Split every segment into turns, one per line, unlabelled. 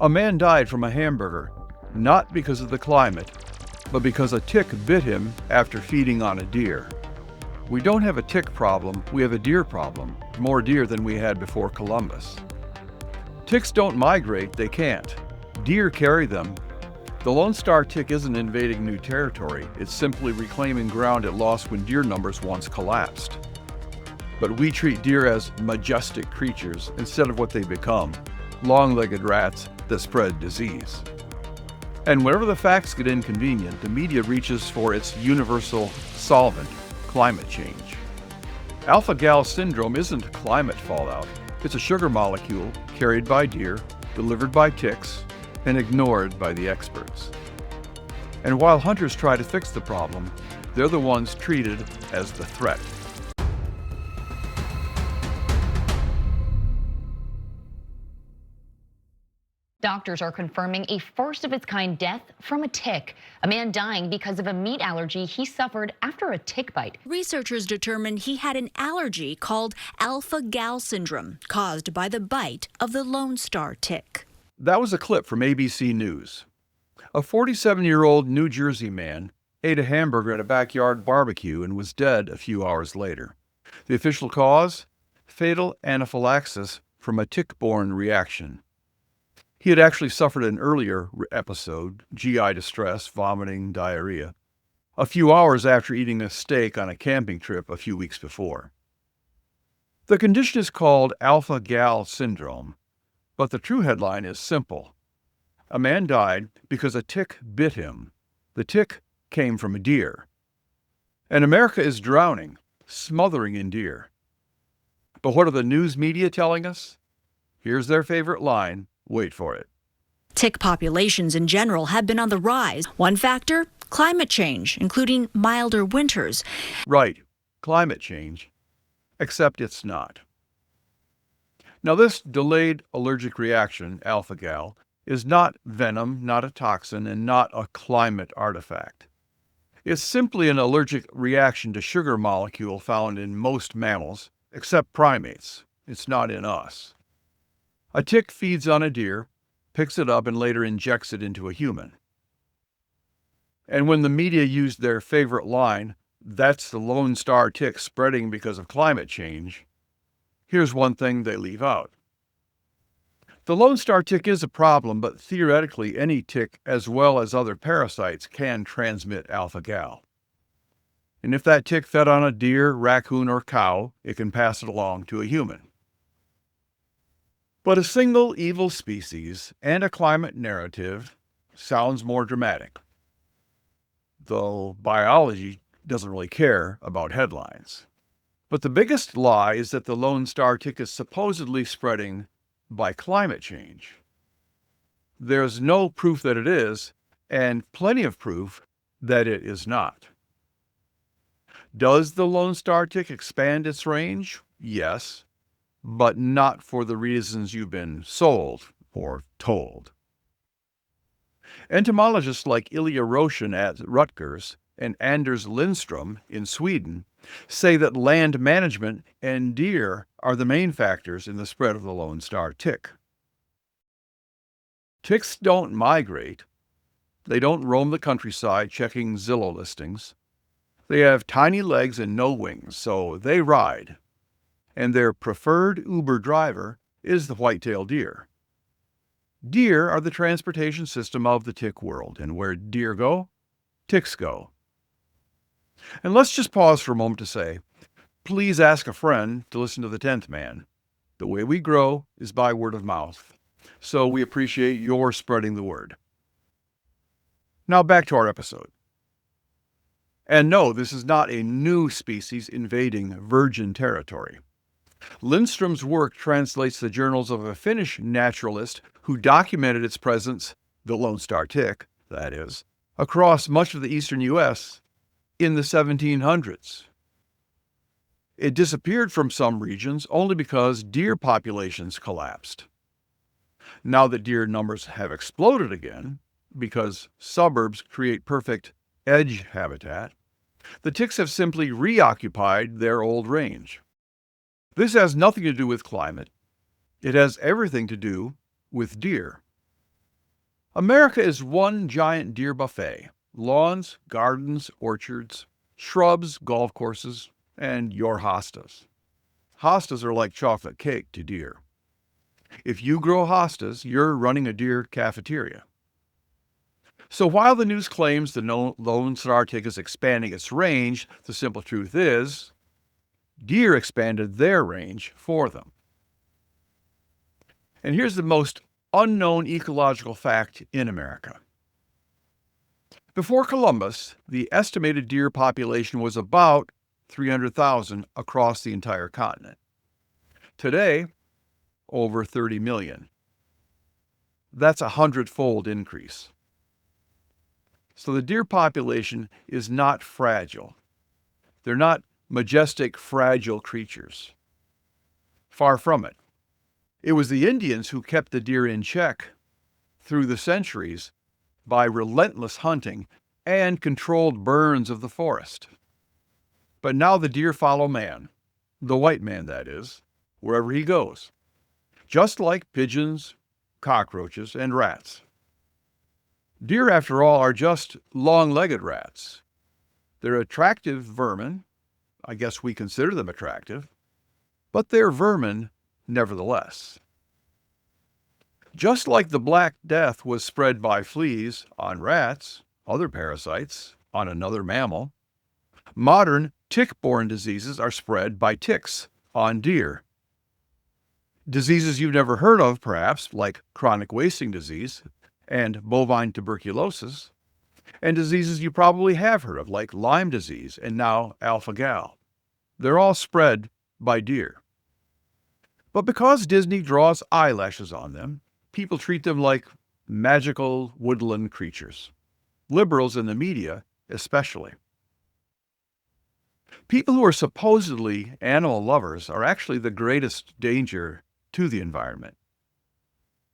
A man died from a hamburger, not because of the climate, but because a tick bit him after feeding on a deer. We don't have a tick problem, we have a deer problem, more deer than we had before Columbus. Ticks don't migrate, they can't. Deer carry them. The Lone Star tick isn't invading new territory, it's simply reclaiming ground it lost when deer numbers once collapsed. But we treat deer as majestic creatures instead of what they become, long-legged rats that spread disease. And whenever the facts get inconvenient, the media reaches for its universal solvent, climate change. Alpha-gal syndrome isn't climate fallout. It's a sugar molecule carried by deer, delivered by ticks, and ignored by the experts. And while hunters try to fix the problem, they're the ones treated as the threat.
Doctors are confirming a first-of-its-kind death from a tick. A man dying because of a meat allergy he suffered after a tick bite.
Researchers determined he had an allergy called alpha-gal syndrome, caused by the bite of the Lone Star tick.
That was a clip from ABC News. A 47-year-old New Jersey man ate a hamburger at a backyard barbecue and was dead a few hours later. The official cause? Fatal anaphylaxis from a tick-borne reaction. He had actually suffered an earlier episode, GI distress, vomiting, diarrhea, a few hours after eating a steak on a camping trip a few weeks before. The condition is called alpha-gal syndrome, but the true headline is simple. A man died because a tick bit him. The tick came from a deer. And America is drowning, smothering in deer. But what are the news media telling us? Here's their favorite line. Wait for it.
Tick populations in general have been on the rise. One factor, climate change, including milder winters.
Right, climate change. Except it's not. Now this delayed allergic reaction, alpha-gal, is not venom, not a toxin, and not a climate artifact. It's simply an allergic reaction to sugar molecule found in most mammals, except primates. It's not in us. A tick feeds on a deer, picks it up, and later injects it into a human. And when the media used their favorite line, "That's the Lone Star tick spreading because of climate change," here's one thing they leave out. The Lone Star tick is a problem, but theoretically any tick, as well as other parasites, can transmit alpha-gal. And if that tick fed on a deer, raccoon, or cow, it can pass it along to a human. But a single evil species and a climate narrative sounds more dramatic, though biology doesn't really care about headlines. But the biggest lie is that the Lone Star tick is supposedly spreading by climate change. There's no proof that it is, and plenty of proof that it is not. Does the Lone Star tick expand its range? Yes. But not for the reasons you've been sold or told. Entomologists like Ilja Roshen at Rutgers and Anders Lindström in Sweden say that land management and deer are the main factors in the spread of the Lone Star tick. Ticks don't migrate. They don't roam the countryside checking Zillow listings. They have tiny legs and no wings, so they ride. And their preferred Uber driver is the white-tailed deer. Deer are the transportation system of the tick world, and where deer go, ticks go. And let's just pause for a moment to say, please ask a friend to listen to the 10th Man. The way we grow is by word of mouth, so we appreciate your spreading the word. Now back to our episode. And no, this is not a new species invading virgin territory. Lindström's work translates the journals of a Finnish naturalist who documented its presence, the Lone Star tick, that is, across much of the eastern U.S. in the 1700s. It disappeared from some regions only because deer populations collapsed. Now that deer numbers have exploded again, because suburbs create perfect edge habitat, the ticks have simply reoccupied their old range. This has nothing to do with climate. It has everything to do with deer. America is one giant deer buffet. Lawns, gardens, orchards, shrubs, golf courses, and your hostas. Hostas are like chocolate cake to deer. If you grow hostas, you're running a deer cafeteria. So while the news claims the Lone Star tick is expanding its range, the simple truth is deer expanded their range for them. And here's the most unknown ecological fact in America. Before Columbus, the estimated deer population was about 300,000 across the entire continent. Today, over 30 million. That's a 100-fold increase. So the deer population is not fragile. They're not majestic, fragile creatures. Far from it. It was the Indians who kept the deer in check through the centuries by relentless hunting and controlled burns of the forest. But now the deer follow man, the white man that is, wherever he goes, just like pigeons, cockroaches, and rats. Deer, after all, are just long-legged rats. They're attractive vermin. I guess we consider them attractive, but they're vermin nevertheless. Just like the Black Death was spread by fleas on rats, other parasites on another mammal, modern tick-borne diseases are spread by ticks on deer. Diseases you've never heard of, perhaps, like chronic wasting disease and bovine tuberculosis, and diseases you probably have heard of, like Lyme disease and now alpha-gal. They're all spread by deer. But because Disney draws eyelashes on them, people treat them like magical woodland creatures. Liberals in the media, especially. People who are supposedly animal lovers are actually the greatest danger to the environment.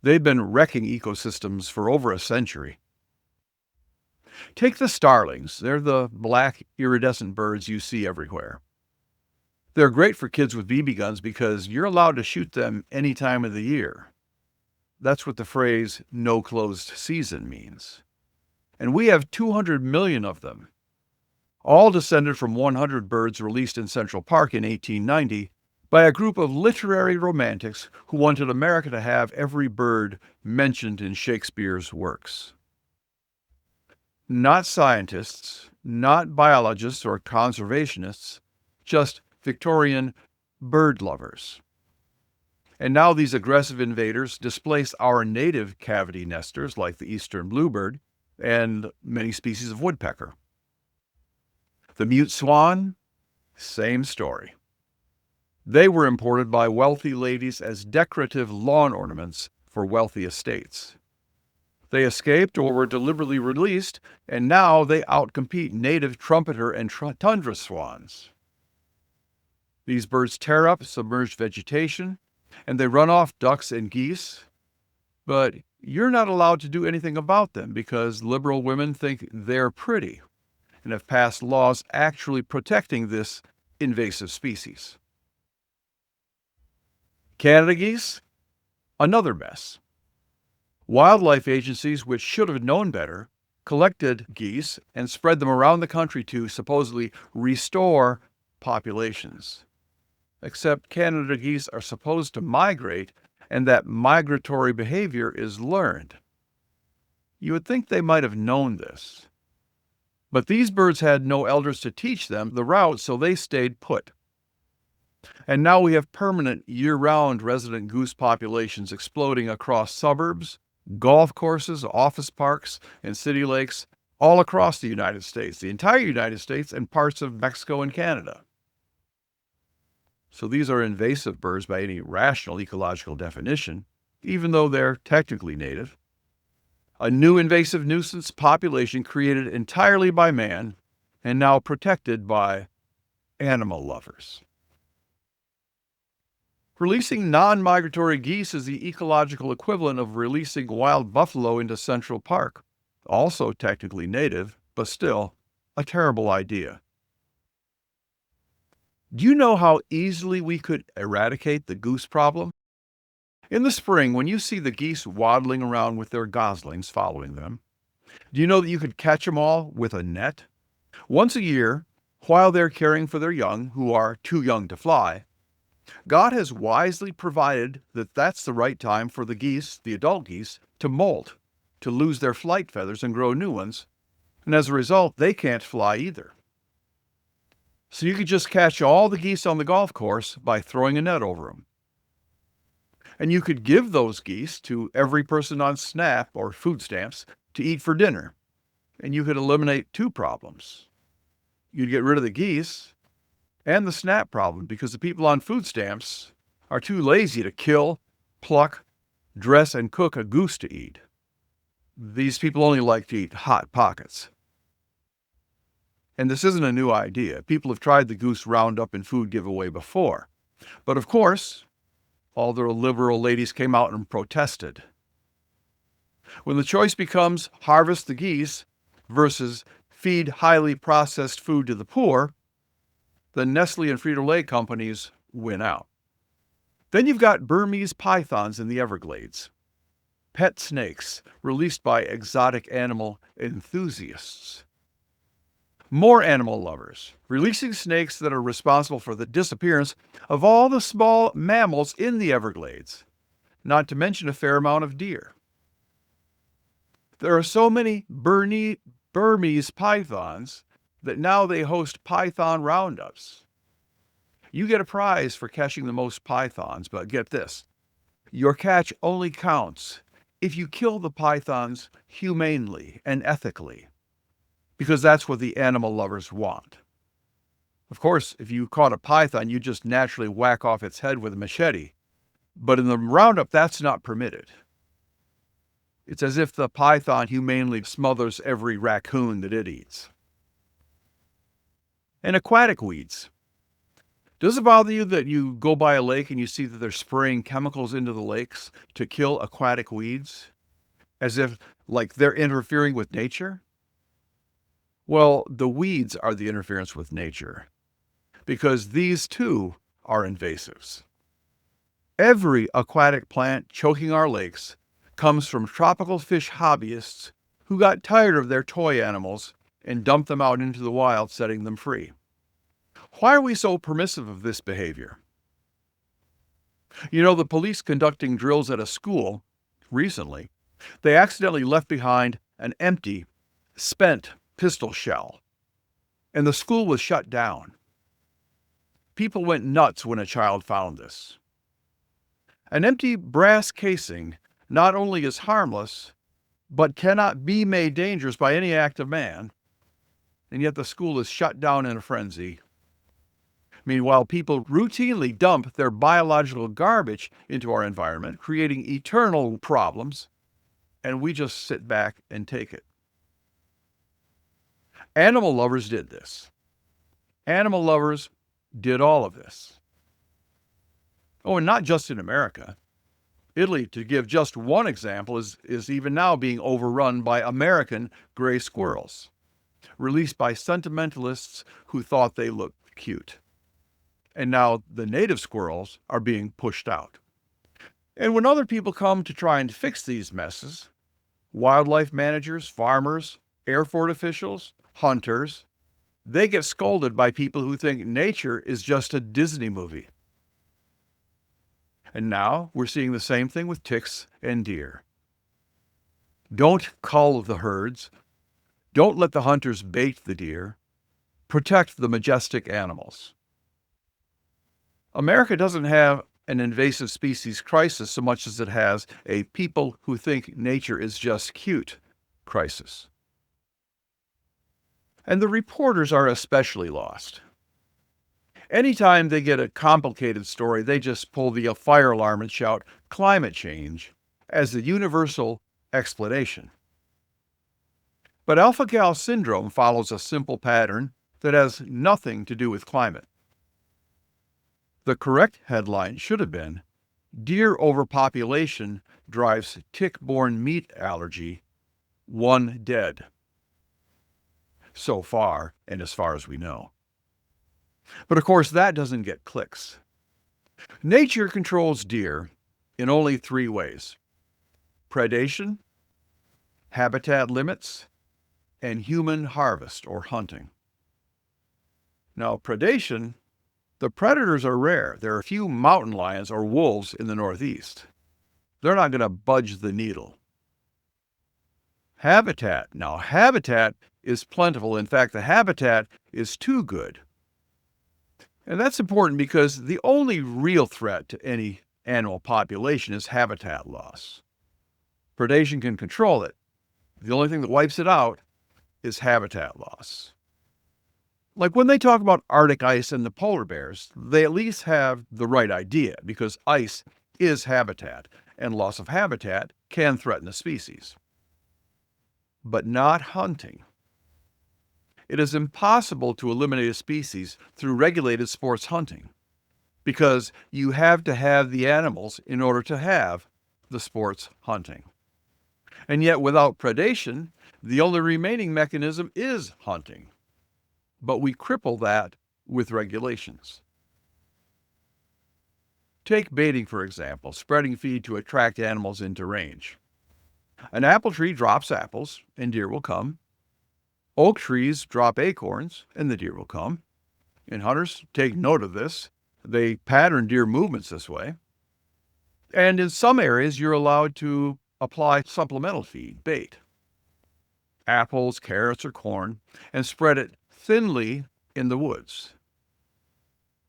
They've been wrecking ecosystems for over a century. Take the starlings. They're the black iridescent birds you see everywhere. They're great for kids with BB guns because you're allowed to shoot them any time of the year. That's what the phrase "no closed season" means. And we have 200 million of them, all descended from 100 birds released in Central Park in 1890 by a group of literary romantics who wanted America to have every bird mentioned in Shakespeare's works. Not scientists, not biologists or conservationists, just Victorian bird lovers. And now these aggressive invaders displace our native cavity nesters like the eastern bluebird and many species of woodpecker. The mute swan, same story. They were imported by wealthy ladies as decorative lawn ornaments for wealthy estates. They escaped or were deliberately released, and now they outcompete native trumpeter and tundra swans. These birds tear up submerged vegetation, and they run off ducks and geese, but you're not allowed to do anything about them because liberal women think they're pretty and have passed laws actually protecting this invasive species. Canada geese? Another mess. Wildlife agencies, which should have known better, collected geese and spread them around the country to supposedly restore populations. Except Canada geese are supposed to migrate, and that migratory behavior is learned. You would think they might have known this. But these birds had no elders to teach them the route, so they stayed put. And now we have permanent year-round resident goose populations exploding across suburbs, golf courses, office parks, and city lakes all across the United States, the entire United States, and parts of Mexico and Canada. So these are invasive birds by any rational ecological definition, even though they're technically native. A new invasive nuisance population created entirely by man and now protected by animal lovers. Releasing non-migratory geese is the ecological equivalent of releasing wild buffalo into Central Park, also technically native, but still a terrible idea. Do you know how easily we could eradicate the goose problem? In the spring, when you see the geese waddling around with their goslings following them, do you know that you could catch them all with a net? Once a year, while they're caring for their young, who are too young to fly, God has wisely provided that that's the right time for the geese, the adult geese, to molt, to lose their flight feathers and grow new ones, and as a result, they can't fly either. So you could just catch all the geese on the golf course by throwing a net over them. And you could give those geese to every person on SNAP or food stamps to eat for dinner, and you could eliminate two problems. You'd get rid of the geese and the SNAP problem because the people on food stamps are too lazy to kill, pluck, dress, and cook a goose to eat. These people only like to eat hot pockets. And this isn't a new idea. People have tried the goose roundup and food giveaway before. But of course, all the liberal ladies came out and protested. When the choice becomes harvest the geese versus feed highly processed food to the poor, the Nestle and Frito-Lay companies win out. Then you've got Burmese pythons in the Everglades, pet snakes released by exotic animal enthusiasts. More animal lovers, releasing snakes that are responsible for the disappearance of all the small mammals in the Everglades, not to mention a fair amount of deer. There are so many Burmese pythons that now they host python roundups. You get a prize for catching the most pythons, but get this. Your catch only counts if you kill the pythons humanely and ethically, because that's what the animal lovers want. Of course, if you caught a python, you just naturally whack off its head with a machete. But in the roundup, that's not permitted. It's as if the python humanely smothers every raccoon that it eats. And aquatic weeds. Does it bother you that you go by a lake and you see that they're spraying chemicals into the lakes to kill aquatic weeds? As if, like, they're interfering with nature? Well, the weeds are the interference with nature, because these too are invasives. Every aquatic plant choking our lakes comes from tropical fish hobbyists who got tired of their toy animals and dumped them out into the wild, setting them free. Why are we so permissive of this behavior? You know, the police conducting drills at a school recently, they accidentally left behind an empty, spent pistol shell, and the school was shut down. People went nuts when a child found this. An empty brass casing not only is harmless, but cannot be made dangerous by any act of man, and yet the school is shut down in a frenzy. Meanwhile, people routinely dump their biological garbage into our environment, creating eternal problems, and we just sit back and take it. Animal lovers did this. Animal lovers did all of this. Oh, and not just in America. Italy, to give just one example, is even now being overrun by American gray squirrels, released by sentimentalists who thought they looked cute. And now the native squirrels are being pushed out. And when other people come to try and fix these messes, wildlife managers, farmers, airport officials, hunters, they get scolded by people who think nature is just a Disney movie. And now we're seeing the same thing with ticks and deer. Don't cull the herds. Don't let the hunters bait the deer. Protect the majestic animals. America doesn't have an invasive species crisis so much as it has a people who think nature is just cute crisis. And the reporters are especially lost. Anytime they get a complicated story, they just pull the fire alarm and shout climate change as the universal explanation. But alpha-gal syndrome follows a simple pattern that has nothing to do with climate. The correct headline should have been, "Deer overpopulation drives tick-borne meat allergy, 1 dead." So far, and as far as we know. But of course, that doesn't get clicks. Nature controls deer in only three ways: predation, habitat limits, and human harvest or hunting. Now, predation, the predators are rare. There are a few mountain lions or wolves in the Northeast. They're not going to budge the needle. Habitat. Now, habitat is plentiful. In fact, the habitat is too good. And that's important because the only real threat to any animal population is habitat loss. Predation can control it. The only thing that wipes it out is habitat loss. Like when they talk about Arctic ice and the polar bears, they at least have the right idea because ice is habitat, and loss of habitat can threaten the species. But not hunting. It is impossible to eliminate a species through regulated sports hunting because you have to have the animals in order to have the sports hunting. And yet without predation, the only remaining mechanism is hunting. But we cripple that with regulations. Take baiting, for example, spreading feed to attract animals into range. An apple tree drops apples, and deer will come. Oak trees drop acorns, and the deer will come. And hunters take note of this. They pattern deer movements this way. And in some areas, you're allowed to apply supplemental feed, bait, apples, carrots, or corn, and spread it thinly in the woods.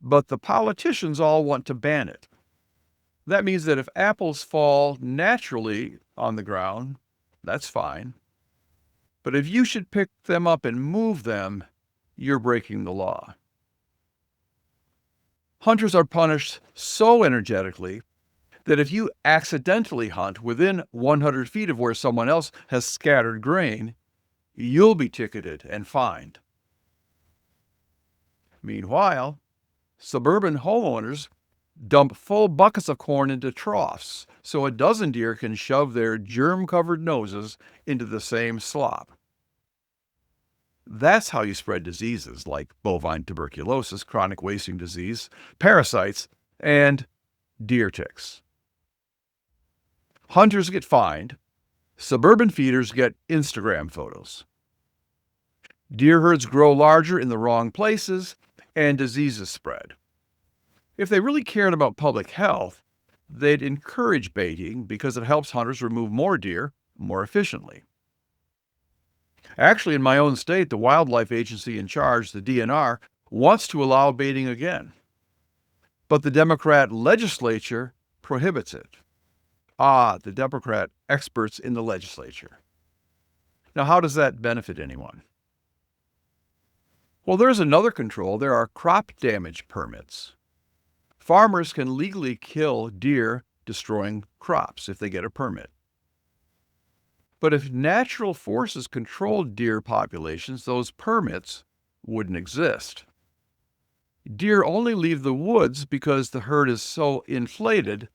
But the politicians all want to ban it. That means that if apples fall naturally on the ground, that's fine. But if you should pick them up and move them, you're breaking the law. Hunters are punished so energetically that if you accidentally hunt within 100 feet of where someone else has scattered grain, you'll be ticketed and fined. Meanwhile, suburban homeowners dump full buckets of corn into troughs so a dozen deer can shove their germ-covered noses into the same slop. That's how you spread diseases like bovine tuberculosis, chronic wasting disease, parasites, and deer ticks. Hunters get fined. Suburban feeders get Instagram photos. Deer herds grow larger in the wrong places, and diseases spread. If they really cared about public health, they'd encourage baiting because it helps hunters remove more deer more efficiently. Actually, in my own state, the wildlife agency in charge, the DNR, wants to allow baiting again. But the Democrat legislature prohibits it. The Democrat experts in the legislature. Now, how does that benefit anyone? Well, there's another control. There are crop damage permits. Farmers can legally kill deer destroying crops if they get a permit. But if natural forces controlled deer populations, those permits wouldn't exist. Deer only leave the woods because the herd is so inflated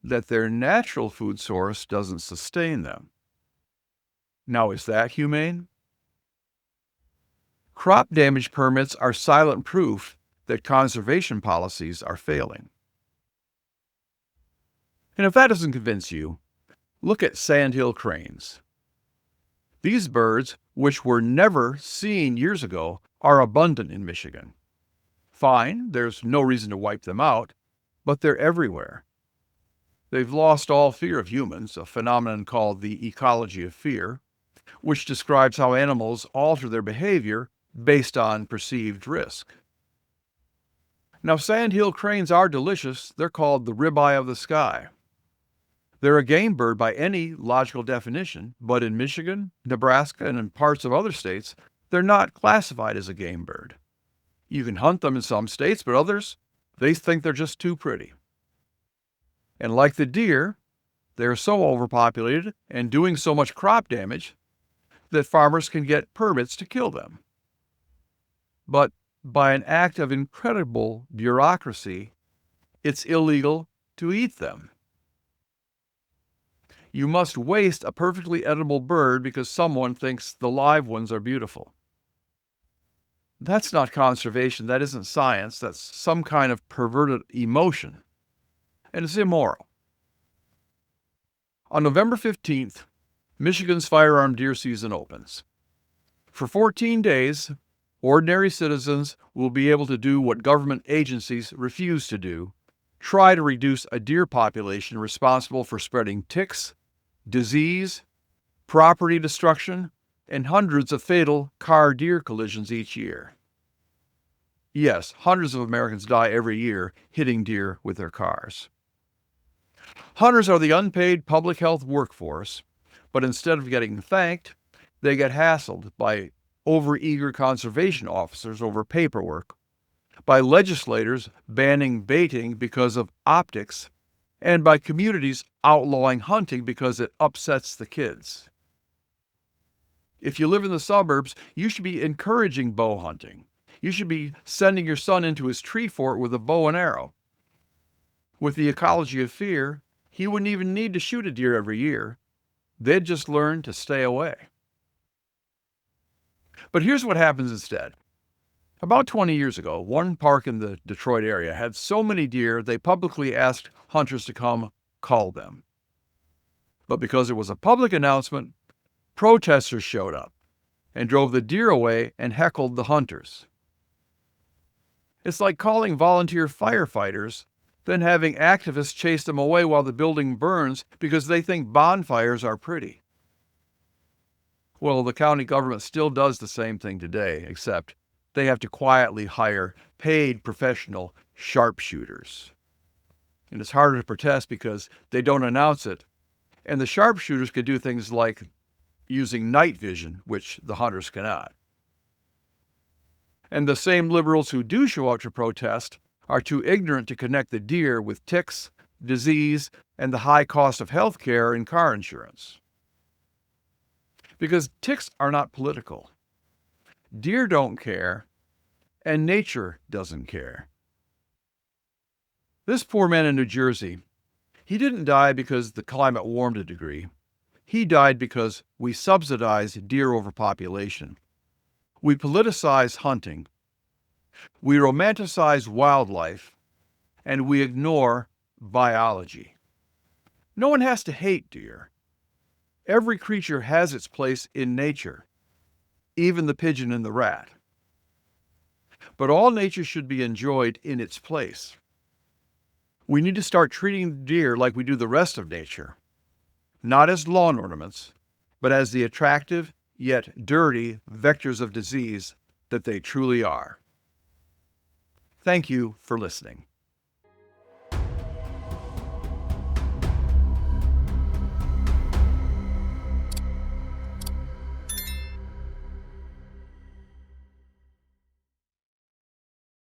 that their natural food source doesn't sustain them. Now, is that humane? Crop damage permits are silent proof that conservation policies are failing. And if that doesn't convince you, look at sandhill cranes. These birds, which were never seen years ago, are abundant in Michigan. Fine, there's no reason to wipe them out, but they're everywhere. They've lost all fear of humans, a phenomenon called the ecology of fear, which describes how animals alter their behavior based on perceived risk. Now, sandhill cranes are delicious. They're called the ribeye of the sky. They're a game bird by any logical definition, but in Michigan, Nebraska, and in parts of other states, they're not classified as a game bird. You can hunt them in some states, but others, they think they're just too pretty. And like the deer, they're so overpopulated and doing so much crop damage that farmers can get permits to kill them. But by an act of incredible bureaucracy, it's illegal to eat them. You must waste a perfectly edible bird because someone thinks the live ones are beautiful. That's not conservation. That isn't science. That's some kind of perverted emotion. And it's immoral. On November 15th, Michigan's firearm deer season opens. For 14 days, ordinary citizens will be able to do what government agencies refuse to do: try to reduce a deer population responsible for spreading ticks, disease, property destruction, and hundreds of fatal car-deer collisions each year. Yes, hundreds of Americans die every year hitting deer with their cars. Hunters are the unpaid public health workforce, but instead of getting thanked, they get hassled by overeager conservation officers over paperwork, by legislators banning baiting because of optics, and by communities outlawing hunting because it upsets the kids. If you live in the suburbs, you should be encouraging bow hunting. You should be sending your son into his tree fort with a bow and arrow. With the ecology of fear, he wouldn't even need to shoot a deer every year. They'd just learn to stay away. But here's what happens instead. About 20 years ago, one park in the Detroit area had so many deer they publicly asked hunters to come cull them. But because it was a public announcement, protesters showed up and drove the deer away and heckled the hunters. It's like calling volunteer firefighters, then having activists chase them away while the building burns because they think bonfires are pretty. Well, the county government still does the same thing today, except they have to quietly hire paid professional sharpshooters. And it's harder to protest because they don't announce it. And the sharpshooters could do things like using night vision, which the hunters cannot. And the same liberals who do show up to protest are too ignorant to connect the deer with ticks, disease, and the high cost of health care and car insurance. Because ticks are not political. Deer don't care, and nature doesn't care. This poor man in New Jersey, he didn't die because the climate warmed a degree. He died because we subsidize deer overpopulation. We politicize hunting. We romanticize wildlife, and we ignore biology. No one has to hate deer. Every creature has its place in nature, even the pigeon and the rat. But all nature should be enjoyed in its place. We need to start treating deer like we do the rest of nature, not as lawn ornaments, but as the attractive yet dirty vectors of disease that they truly are. Thank you for listening.